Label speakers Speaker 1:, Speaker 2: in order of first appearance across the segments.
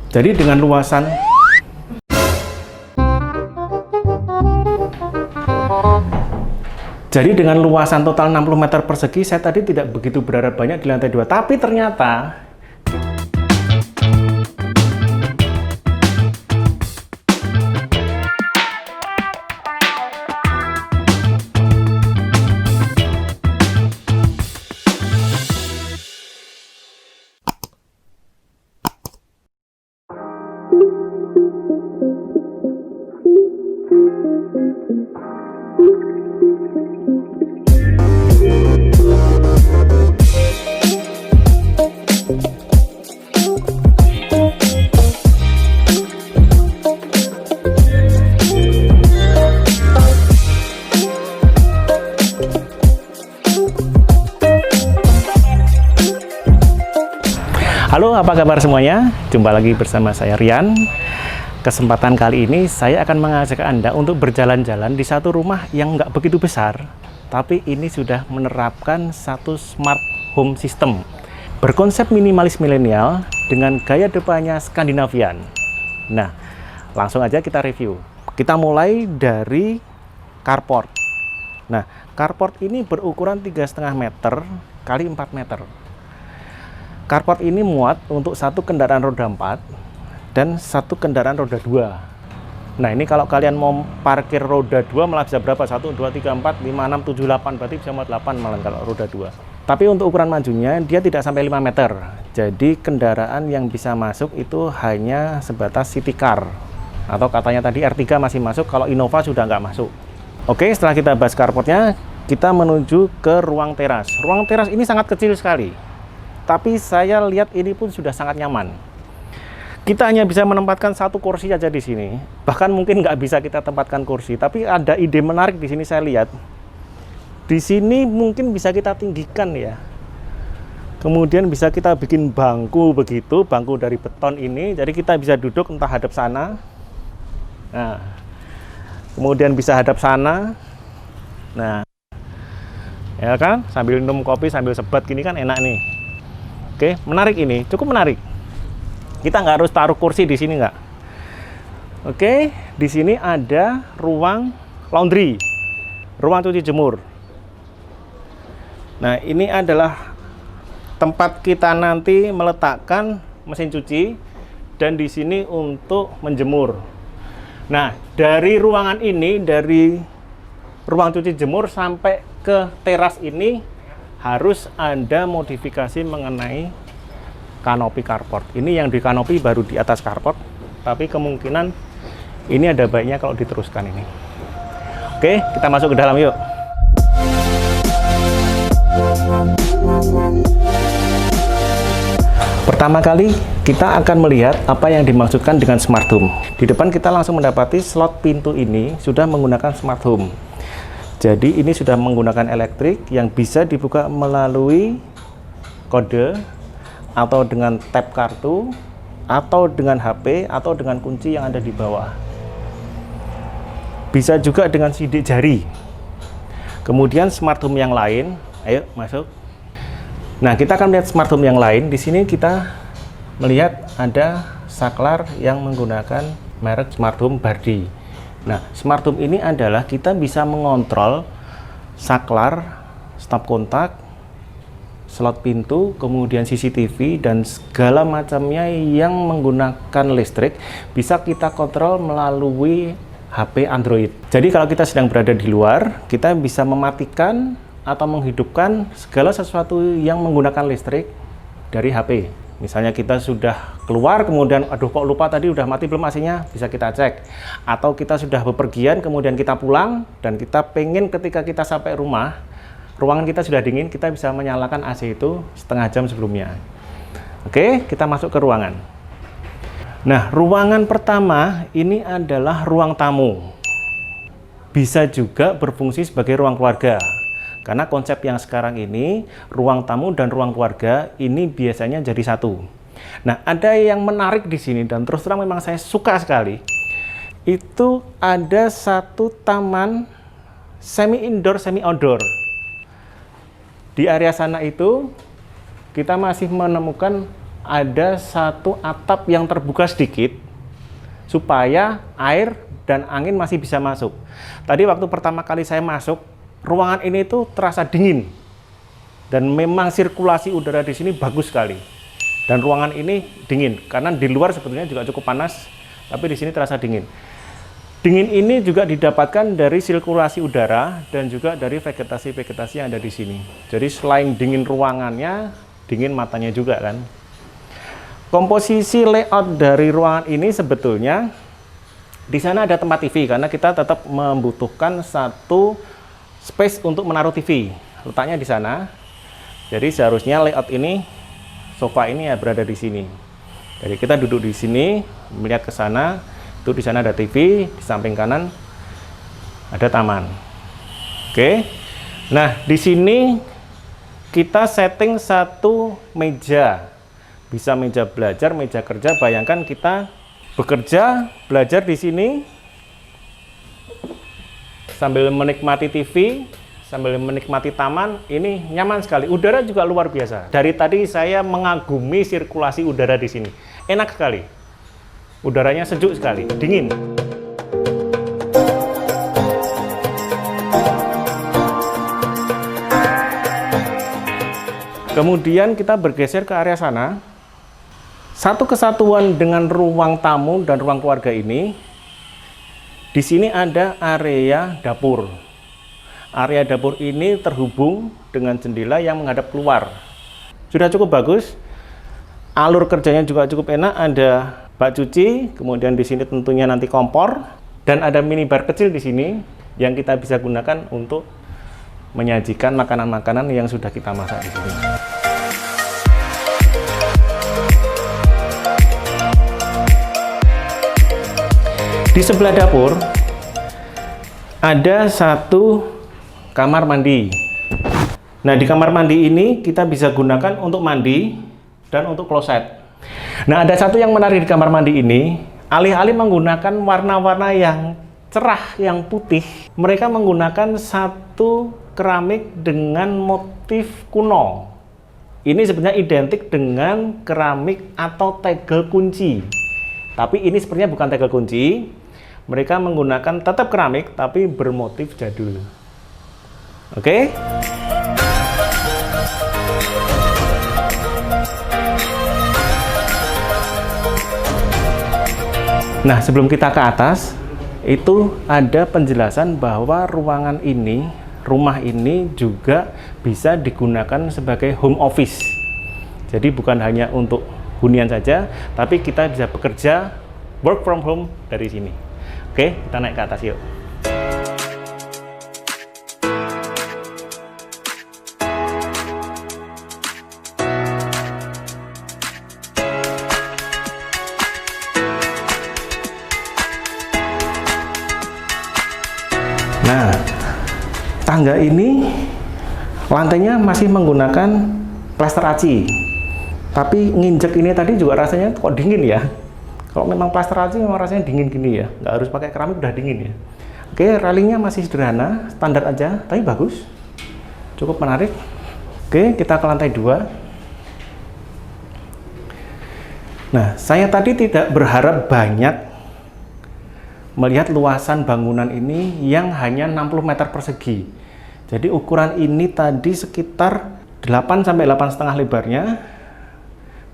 Speaker 1: Jadi dengan luasan total 60 meter persegi, saya tadi tidak begitu berharap banyak di lantai 2, tapi ternyata halo, apa kabar semuanya? Jumpa lagi bersama saya Rian. Kesempatan kali ini saya akan mengajak Anda untuk berjalan-jalan di satu rumah yang nggak begitu besar, tapi ini sudah menerapkan satu smart home system berkonsep minimalis milenial dengan gaya depannya Skandinavian. Nah, langsung aja kita review. Kita mulai dari carport. Nah, carport ini berukuran 3,5 meter kali 4 meter. Carport ini muat untuk satu kendaraan roda 4 dan satu kendaraan roda 2. Nah, ini kalau kalian mau parkir roda 2 malah bisa berapa? 1, 2, 3, 4, 5, 6, 7, 8. Berarti bisa muat 8 malah kalau roda 2. Tapi untuk ukuran majunya dia tidak sampai 5 meter. Jadi kendaraan yang bisa masuk itu hanya sebatas city car. Atau katanya tadi R3 masih masuk, kalau Innova sudah nggak masuk. Oke, setelah kita bahas carportnya, kita menuju ke ruang teras. Ruang teras ini sangat kecil sekali. Tapi saya lihat ini pun sudah sangat nyaman. Kita hanya bisa menempatkan satu kursi aja di sini. Bahkan mungkin nggak bisa kita tempatkan kursi. Tapi ada ide menarik di sini saya lihat. Di sini mungkin bisa kita tinggikan ya. Kemudian bisa kita bikin bangku begitu, bangku dari beton ini. Jadi kita bisa duduk entah hadap sana. Nah, kemudian bisa hadap sana. Nah, ya kan, sambil minum kopi sambil sebat gini kan enak nih. Oke, menarik ini, cukup menarik. Kita nggak harus taruh kursi di sini nggak. Oke, di sini ada ruang laundry, ruang cuci jemur. Nah, ini adalah tempat kita nanti meletakkan mesin cuci dan di sini untuk menjemur. Nah, dari ruangan ini, dari ruang cuci jemur sampai ke teras ini harus ada modifikasi mengenai kanopi carport. Ini yang di kanopi baru di atas carport, tapi kemungkinan ini ada baiknya kalau diteruskan ini. Oke, kita masuk ke dalam yuk. Pertama kali kita akan melihat apa yang dimaksudkan dengan smart home. Di depan kita langsung mendapati slot pintu ini sudah menggunakan smart home. Jadi ini sudah menggunakan elektrik yang bisa dibuka melalui kode atau dengan tap kartu atau dengan HP atau dengan kunci yang ada di bawah. Bisa juga dengan sidik jari. Kemudian smart home yang lain, ayo masuk. Nah, kita akan lihat smart home yang lain. Di sini kita melihat ada saklar yang menggunakan merek smart home Bardi. Nah, smart home ini adalah kita bisa mengontrol saklar, stop kontak, slot pintu, kemudian CCTV, dan segala macamnya yang menggunakan listrik bisa kita kontrol melalui HP Android. Jadi kalau kita sedang berada di luar, kita bisa mematikan atau menghidupkan segala sesuatu yang menggunakan listrik dari HP. Misalnya kita sudah keluar, kemudian aduh kok lupa tadi udah mati belum AC-nya, bisa kita cek. Atau kita sudah bepergian, kemudian kita pulang, dan kita pengen ketika kita sampai rumah, ruangan kita sudah dingin, kita bisa menyalakan AC itu setengah jam sebelumnya. Oke, kita masuk ke ruangan. Nah, ruangan pertama ini adalah ruang tamu. Bisa juga berfungsi sebagai ruang keluarga. Karena konsep yang sekarang ini, ruang tamu dan ruang keluarga ini biasanya jadi satu. Nah, ada yang menarik di sini dan terus terang memang saya suka sekali. Itu ada satu taman semi indoor, semi outdoor. Di area sana itu kita masih menemukan ada satu atap yang terbuka sedikit supaya air dan angin masih bisa masuk. Tadi waktu pertama kali saya masuk, ruangan ini tuh terasa dingin. Dan memang sirkulasi udara di sini bagus sekali. Dan ruangan ini dingin, karena di luar sebetulnya juga cukup panas, tapi di sini terasa dingin. Dingin ini juga didapatkan dari sirkulasi udara dan juga dari vegetasi-vegetasi yang ada di sini. Jadi selain dingin ruangannya, dingin matanya juga kan. Komposisi layout dari ruangan ini sebetulnya di sana ada tempat TV, karena kita tetap membutuhkan satu space untuk menaruh TV. Letaknya di sana. Jadi seharusnya layout ini, sofa ini ya berada di sini. Jadi kita duduk di sini, melihat ke sana, itu di sana ada TV, di samping kanan ada taman. Oke. Nah, di sini kita setting satu meja. Bisa meja belajar, meja kerja. Bayangkan kita bekerja, belajar di sini sambil menikmati TV, sambil menikmati taman. Ini nyaman sekali. Udara juga luar biasa. Dari tadi saya mengagumi sirkulasi udara di sini. Enak sekali. Udaranya sejuk sekali, dingin. Kemudian kita bergeser ke area sana. Satu kesatuan dengan ruang tamu dan ruang keluarga ini. Di sini ada area dapur. Area dapur ini terhubung dengan jendela yang menghadap keluar. Sudah cukup bagus. Alur kerjanya juga cukup enak. Ada bak cuci, kemudian di sini tentunya nanti kompor, dan ada minibar kecil di sini yang kita bisa gunakan untuk menyajikan makanan-makanan yang sudah kita masak di sini. Di sebelah dapur ada satu kamar mandi. Nah, di kamar mandi ini kita bisa gunakan untuk mandi dan untuk kloset. Nah, ada satu yang menarik di kamar mandi ini, alih-alih menggunakan warna-warna yang cerah, yang putih, mereka menggunakan satu keramik dengan motif kuno. Ini sebenarnya identik dengan keramik atau tegel kunci. Tapi ini sebenarnya bukan tegel kunci. Mereka menggunakan tetap keramik, tapi bermotif jadul. Oke? Nah, sebelum kita ke atas, itu ada penjelasan bahwa ruangan ini, rumah ini juga bisa digunakan sebagai home office. Jadi bukan hanya untuk hunian saja, tapi kita bisa bekerja work from home dari sini. Oke, kita naik ke atas yuk. Nah, tangga ini lantainya masih menggunakan plester aci, tapi nginjek ini tadi juga rasanya kok dingin ya. Kalau memang plester aci memang rasanya dingin gini ya, nggak harus pakai keramik udah dingin ya. Oke, railingnya masih sederhana, standar aja, tapi bagus, cukup menarik. Oke, kita ke lantai 2. Nah, saya tadi tidak berharap banyak melihat luasan bangunan ini yang hanya 60 meter persegi. Jadi ukuran ini tadi sekitar 8 sampai 8,5 lebarnya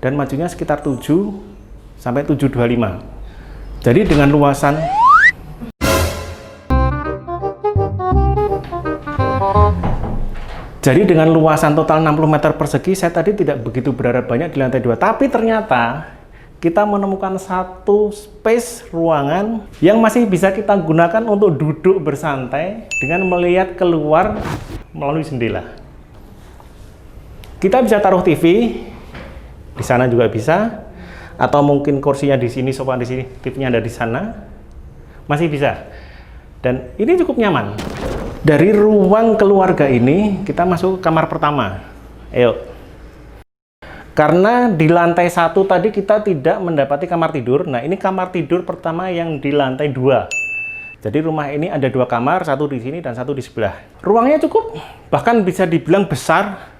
Speaker 1: dan majunya sekitar 7 sampai 7,25. Jadi dengan luasan total 60 meter persegi, saya tadi tidak begitu berharap banyak di lantai 2. Tapi ternyata kita menemukan satu space ruangan yang masih bisa kita gunakan untuk duduk bersantai dengan melihat keluar melalui jendela. Kita bisa taruh TV di sana juga bisa, atau mungkin kursinya di sini, sofa di sini, TV-nya ada di sana, masih bisa. Dan ini cukup nyaman. Dari ruang keluarga ini kita masuk ke kamar pertama. Ayo. Karena di lantai 1 tadi kita tidak mendapati kamar tidur. Nah, ini kamar tidur pertama yang di lantai 2. Jadi rumah ini ada 2 kamar, satu di sini dan satu di sebelah. Ruangnya cukup, bahkan bisa dibilang besar.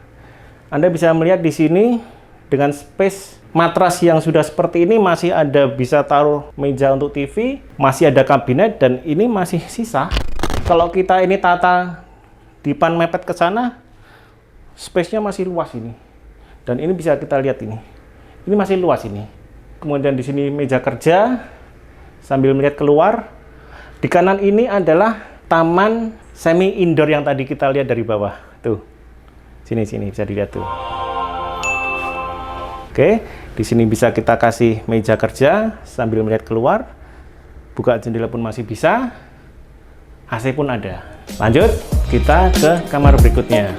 Speaker 1: Anda bisa melihat di sini dengan space matras yang sudah seperti ini masih ada bisa taruh meja untuk TV, masih ada kabinet, dan ini masih sisa. Kalau kita ini tata dipan mepet ke sana, space-nya masih luas ini. Dan ini bisa kita lihat ini. Ini masih luas ini. Kemudian di sini meja kerja sambil melihat keluar. Di kanan ini adalah taman semi indoor yang tadi kita lihat dari bawah. Tuh. Sini bisa dilihat tuh. Oke, di sini bisa kita kasih meja kerja sambil melihat keluar. Buka jendela pun masih bisa. AC pun ada. Lanjut, kita ke kamar berikutnya.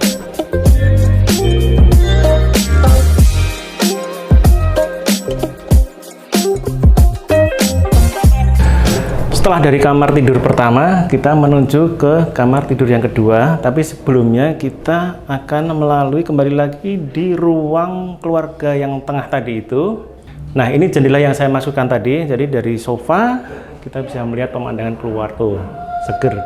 Speaker 1: Setelah dari kamar tidur pertama, kita menuju ke kamar tidur yang kedua. Tapi sebelumnya kita akan melalui kembali lagi di ruang keluarga yang tengah tadi itu. Nah, ini jendela yang saya masukkan tadi. Jadi dari sofa kita bisa melihat pemandangan keluar tuh, seger.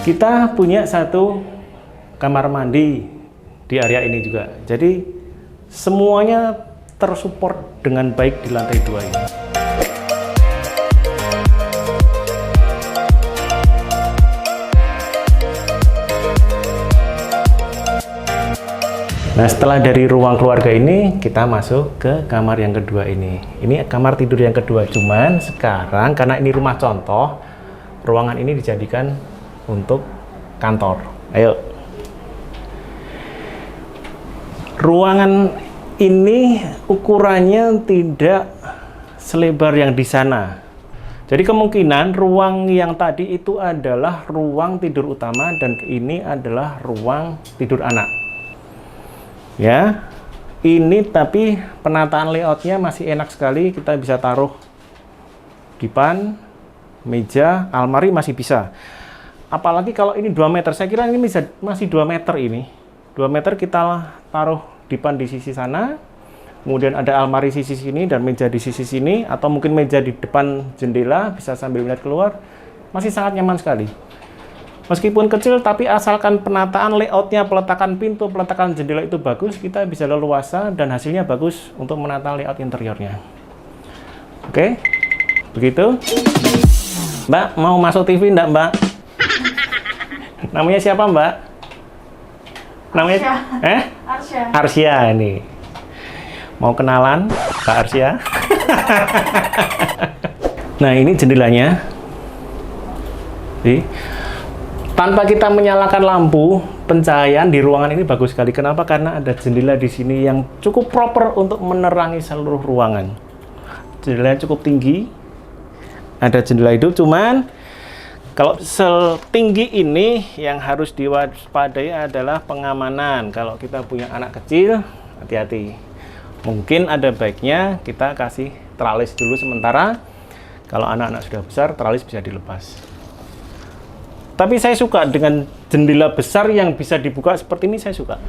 Speaker 1: Kita punya satu kamar mandi di area ini juga. Jadi semuanya tersupport dengan baik di lantai 2 ini. Nah, setelah dari ruang keluarga ini, kita masuk ke kamar yang kedua ini. Ini kamar tidur yang kedua, cuman sekarang karena ini rumah contoh, ruangan ini dijadikan untuk kantor. Ayo. Ruangan ini ukurannya tidak selebar yang di sana. Jadi kemungkinan ruang yang tadi itu adalah ruang tidur utama dan ini adalah ruang tidur anak. Ya, ini tapi penataan layoutnya masih enak sekali. Kita bisa taruh dipan, meja, almari masih bisa. Apalagi kalau ini 2 meter, saya kira ini masih 2 meter ini. 2 meter kita taruh dipan di sisi sana, kemudian ada almari sisi sini dan meja di sisi sini, atau mungkin meja di depan jendela bisa sambil melihat keluar, masih sangat nyaman sekali. Meskipun kecil, tapi asalkan penataan layoutnya, peletakan pintu, peletakan jendela itu bagus, kita bisa leluasa dan hasilnya bagus untuk menata layout interiornya. Oke, begitu. Mbak, mau masuk TV enggak, Mbak? Namanya siapa, Mbak? Namanya
Speaker 2: Arsya.
Speaker 1: Arsya ini. Mau kenalan, Kak Arsya? Nah, ini jendelanya. Tanpa kita menyalakan lampu, pencahayaan di ruangan ini bagus sekali. Kenapa? Karena ada jendela di sini yang cukup proper untuk menerangi seluruh ruangan. Jendelanya cukup tinggi. Ada jendela hidup, cuman kalau setinggi ini yang harus diwaspadai adalah pengamanan. Kalau kita punya anak kecil, hati-hati. Mungkin ada baiknya kita kasih teralis dulu sementara. Kalau anak-anak sudah besar, teralis bisa dilepas. Tapi saya suka dengan jendela besar yang bisa dibuka seperti ini, saya suka.